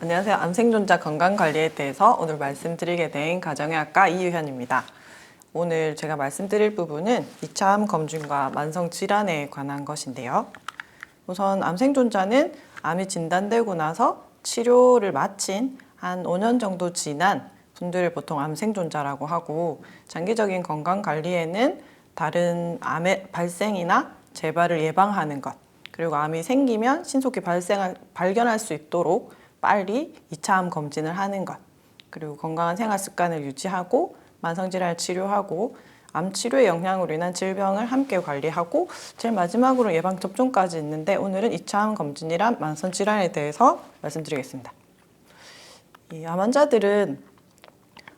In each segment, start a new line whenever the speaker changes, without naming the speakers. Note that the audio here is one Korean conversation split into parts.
안녕하세요. 암생존자 건강관리에 대해서 오늘 말씀드리게 된 가정의학과 이유현입니다. 오늘 제가 말씀드릴 부분은 2차 암 검진과 만성질환에 관한 것인데요. 우선 암생존자는 암이 진단되고 나서 치료를 마친 한 5년 정도 지난 분들을 보통 암생존자라고 하고, 장기적인 건강관리에는 다른 암의 발생이나 재발을 예방하는 것, 그리고 암이 생기면 신속히 발견할 수 있도록 빨리 2차 암 검진을 하는 것, 그리고 건강한 생활 습관을 유지하고 만성질환을 치료하고 암 치료의 영향으로 인한 질병을 함께 관리하고 제일 마지막으로 예방접종까지 있는데, 오늘은 2차 암 검진이란 만성질환에 대해서 말씀드리겠습니다. 이 암 환자들은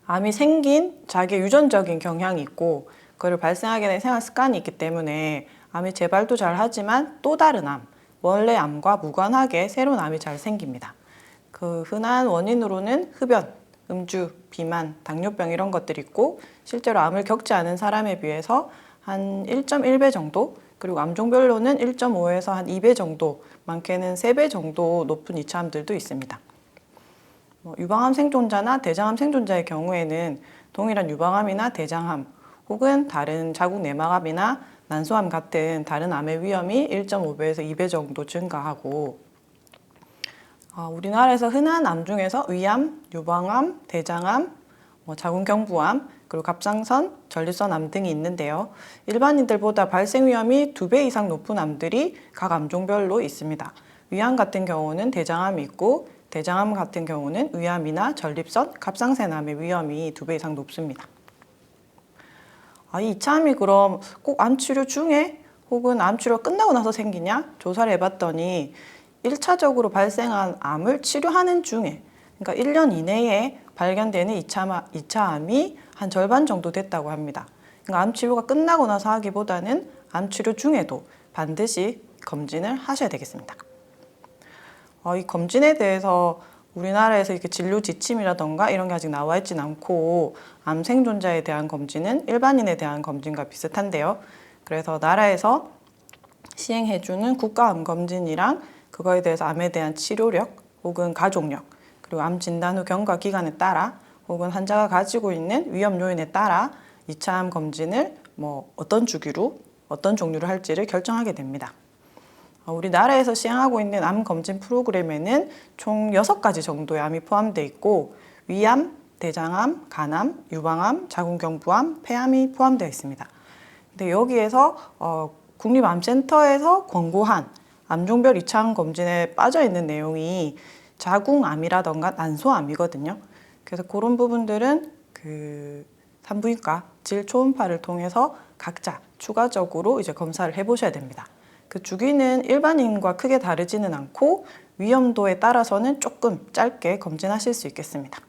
암이 생긴 자기의 유전적인 경향이 있고 그걸 발생하게 된 생활 습관이 있기 때문에 암이 재발도 잘 하지만 또 다른 암, 원래 암과 무관하게 새로운 암이 잘 생깁니다. 그 흔한 원인으로는 흡연, 음주, 비만, 당뇨병 이런 것들이 있고, 실제로 암을 겪지 않은 사람에 비해서 한 1.1배 정도, 그리고 암종별로는 1.5에서 한 2배 정도, 많게는 3배 정도 높은 2차 암들도 있습니다. 유방암 생존자나 대장암 생존자의 경우에는 동일한 유방암이나 대장암 혹은 다른 자궁 내막암이나 난소암 같은 다른 암의 위험이 1.5배에서 2배 정도 증가하고, 우리나라에서 흔한 암 중에서 위암, 유방암, 대장암, 자궁경부암, 그리고 갑상선, 전립선암 등이 있는데요. 일반인들보다 발생 위험이 2배 이상 높은 암들이 각 암종별로 있습니다. 위암 같은 경우는 대장암이 있고, 대장암 같은 경우는 위암이나 전립선, 갑상선암의 위험이 2배 이상 높습니다. 이 2차 암이 그럼 꼭 암 치료 중에 혹은 암 치료 끝나고 나서 생기냐? 조사를 해봤더니 1차적으로 발생한 암을 치료하는 중에, 그러니까 1년 이내에 발견되는 2차 암이 한 절반 정도 됐다고 합니다. 그러니까 암 치료가 끝나고 나서 하기보다는 암 치료 중에도 반드시 검진을 하셔야 되겠습니다. 이 검진에 대해서 우리나라에서 이렇게 진료 지침이라던가 이런 게 아직 나와 있진 않고, 암 생존자에 대한 검진은 일반인에 대한 검진과 비슷한데요. 그래서 나라에서 시행해주는 국가암검진이랑 그거에 대해서 암에 대한 치료력 혹은 가족력, 그리고 암 진단 후 경과 기간에 따라 혹은 환자가 가지고 있는 위험 요인에 따라 2차 암 검진을 어떤 주기로 어떤 종류를 할지를 결정하게 됩니다. 우리나라에서 시행하고 있는 암 검진 프로그램에는 총 6가지 정도의 암이 포함되어 있고, 위암, 대장암, 간암, 유방암, 자궁경부암, 폐암이 포함되어 있습니다. 근데 여기에서 국립암센터에서 권고한 암종별 2차 암 검진에 빠져 있는 내용이 자궁암이라던가 난소암이거든요. 그래서 그런 부분들은 산부인과 질 초음파를 통해서 각자 추가적으로 이제 검사를 해보셔야 됩니다. 그 주기는 일반인과 크게 다르지는 않고 위험도에 따라서는 조금 짧게 검진하실 수 있겠습니다.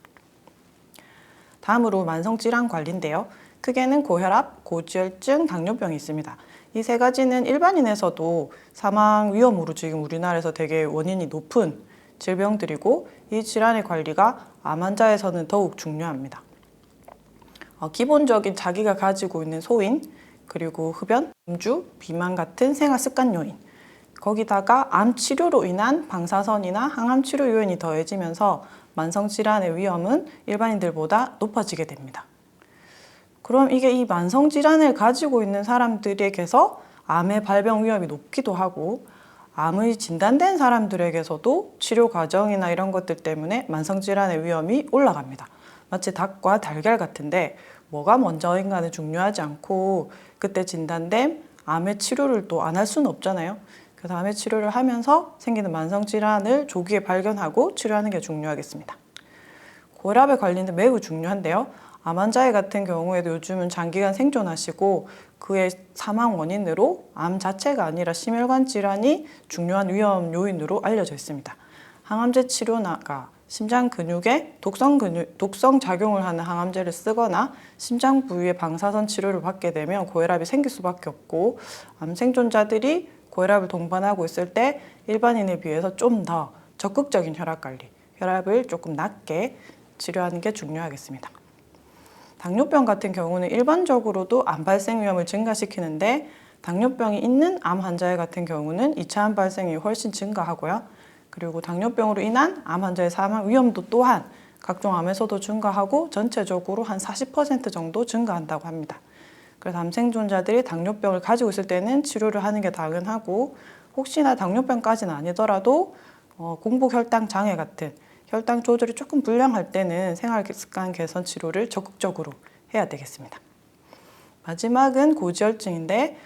다음으로 만성질환 관리인데요. 크게는 고혈압, 고지혈증, 당뇨병이 있습니다. 이 3가지는 일반인에서도 사망 위험으로 지금 우리나라에서 되게 원인이 높은 질병들이고, 이 질환의 관리가 암 환자에서는 더욱 중요합니다. 기본적인 자기가 가지고 있는 소인, 그리고 흡연, 음주, 비만 같은 생활 습관 요인, 거기다가 암 치료로 인한 방사선이나 항암 치료 요인이 더해지면서 만성질환의 위험은 일반인들보다 높아지게 됩니다. 그럼 이게 이 만성질환을 가지고 있는 사람들에게서 암의 발병 위험이 높기도 하고, 암이 진단된 사람들에게서도 치료 과정이나 이런 것들 때문에 만성질환의 위험이 올라갑니다. 마치 닭과 달걀 같은데 뭐가 먼저인가는 중요하지 않고, 그때 진단된 암의 치료를 또 안 할 수는 없잖아요. 그래서 암의 치료를 하면서 생기는 만성질환을 조기에 발견하고 치료하는 게 중요하겠습니다. 고혈압의 관리는 매우 중요한데요. 암 환자 같은 경우에도 요즘은 장기간 생존하시고 그의 사망 원인으로 암 자체가 아니라 심혈관 질환이 중요한 위험 요인으로 알려져 있습니다. 항암제 치료가 심장 근육에 독성 작용을 하는 항암제를 쓰거나 심장 부위의 방사선 치료를 받게 되면 고혈압이 생길 수밖에 없고, 암 생존자들이 고혈압을 동반하고 있을 때 일반인에 비해서 좀 더 적극적인 혈압 관리, 혈압을 조금 낮게 치료하는 게 중요하겠습니다. 당뇨병 같은 경우는 일반적으로도 암 발생 위험을 증가시키는데, 당뇨병이 있는 암 환자 같은 경우는 2차 암 발생이 훨씬 증가하고요. 그리고 당뇨병으로 인한 암 환자의 사망 위험도 또한 각종 암에서도 증가하고 전체적으로 한 40% 정도 증가한다고 합니다. 그래서 암 생존자들이 당뇨병을 가지고 있을 때는 치료를 하는 게 당연하고 혹시나 당뇨병까지는 아니더라도 공복 혈당 장애 같은 혈당 조절이 조금 불량할 때는 생활 습관 개선 치료를 적극적으로 해야 되겠습니다. 마지막은 고지혈증인데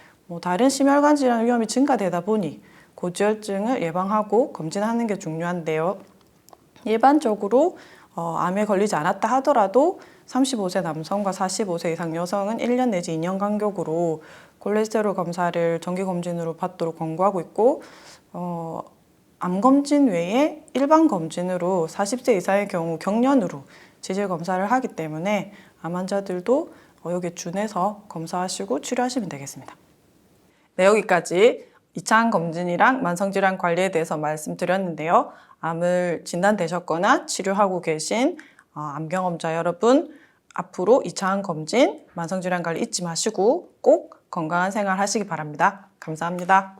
다른 심혈관 질환 위험이 증가되다 보니 고지혈증을 예방하고 검진하는 게 중요한데요. 일반적으로 암에 걸리지 않았다 하더라도 35세 남성과 45세 이상 여성은 1년 내지 2년 간격으로 콜레스테롤 검사를 정기검진으로 받도록 권고하고 있고 암검진 외에 일반 검진으로 40세 이상의 경우 경련으로 지질 검사를 하기 때문에 암 환자들도 여기에 준해서 검사하시고 치료하시면 되겠습니다. 네, 여기까지 2차 암 검진이랑 만성질환 관리에 대해서 말씀드렸는데요. 암을 진단되셨거나 치료하고 계신 암 경험자 여러분, 앞으로 2차 암 검진, 만성질환 관리 잊지 마시고 꼭 건강한 생활 하시기 바랍니다. 감사합니다.